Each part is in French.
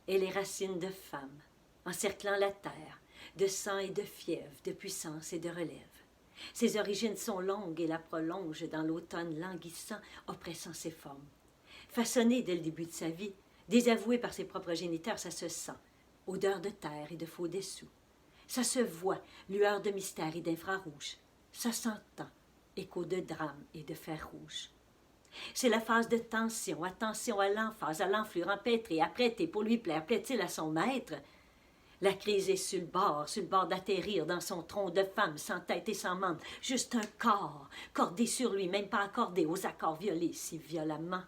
et les racines de femme, encerclant la terre, de sang et de fièvre, de puissance et de relève. Ses origines sont longues et la prolongent dans l'automne languissant, oppressant ses formes. Façonné dès le début de sa vie, désavoué par ses propres géniteurs, ça se sent, odeur de terre et de faux dessous. Ça se voit, lueur de mystère et d'infrarouge. Ça s'entend, écho de drame et de fer rouge. C'est la phase de tension, attention à l'emphase, à l'enflure empêtrée, apprêtée pour lui plaire, plaît-il à son maître? La crise est sur le bord d'atterrir dans son tronc de femme, sans tête et sans membre, juste un corps, cordé sur lui, même pas accordé aux accords violés si violemment.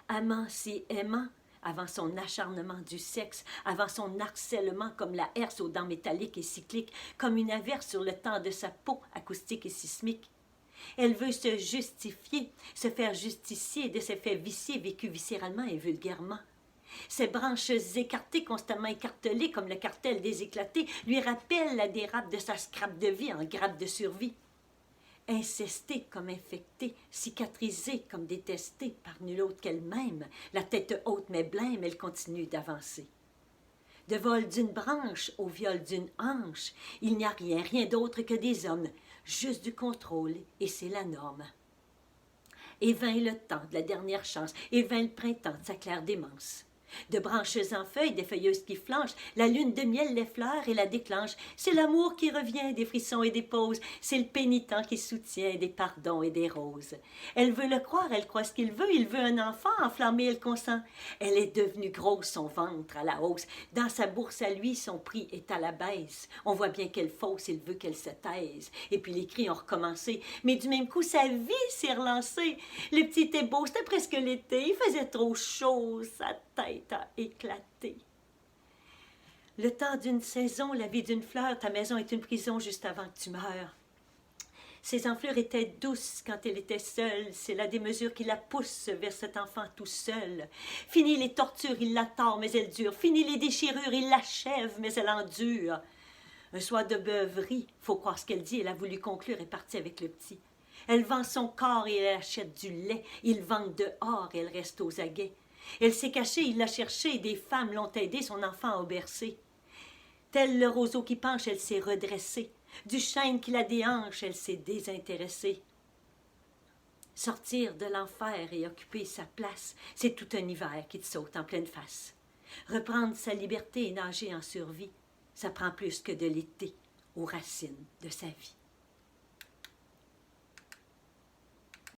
Amant si aimant, avant son acharnement du sexe, avant son harcèlement comme la herse aux dents métalliques et cycliques, comme une averse sur le temps de sa peau, acoustique et sismique. Elle veut se justifier, se faire justicier de ses faits viciés vécus viscéralement et vulgairement. Ses branches écartées, constamment écartelées comme le cartel des éclatés, lui rappellent la dérape de sa scrape de vie en grappe de survie. Incestée comme infectée, cicatrisée comme détestée par nul autre qu'elle-même, la tête haute mais blême, elle continue d'avancer. De vol d'une branche au viol d'une hanche, il n'y a rien, rien d'autre que des hommes, juste du contrôle, et c'est la norme. Et vint le temps de la dernière chance, et vint le printemps de sa claire démence. De branches en feuilles, des feuilleuses qui flanchent, la lune de miel l'effleure et la déclenche. C'est l'amour qui revient, des frissons et des pauses. C'est le pénitent qui soutient, des pardons et des roses. Elle veut le croire, elle croit ce qu'il veut un enfant enflammé, elle consent. Elle est devenue grosse, son ventre à la hausse. Dans sa bourse à lui, son prix est à la baisse. On voit bien qu'elle fausse, il veut qu'elle se taise. Et puis les cris ont recommencé. Mais du même coup, sa vie s'est relancée. Le petit était beau, c'était presque l'été. Il faisait trop chaud, sa tête a éclaté. Le temps d'une saison, la vie d'une fleur, ta maison est une prison juste avant que tu meures. Ses enflures étaient douces quand elle était seule, c'est la démesure qui la pousse vers cet enfant tout seul. Fini les tortures, il la tord, mais elle dure. Fini les déchirures, il l'achève, mais elle endure. Un soir de beuverie, faut croire ce qu'elle dit, elle a voulu conclure et partie avec le petit. Elle vend son corps et elle achète du lait. Il vend dehors et elle reste aux aguets. Elle s'est cachée, il l'a cherchée, des femmes l'ont aidée, son enfant a bercé. Tel le roseau qui penche, elle s'est redressée. Du chêne qui la déhanche, elle s'est désintéressée. Sortir de l'enfer et occuper sa place, c'est tout un hiver qui te saute en pleine face. Reprendre sa liberté et nager en survie, ça prend plus que de l'été aux racines de sa vie.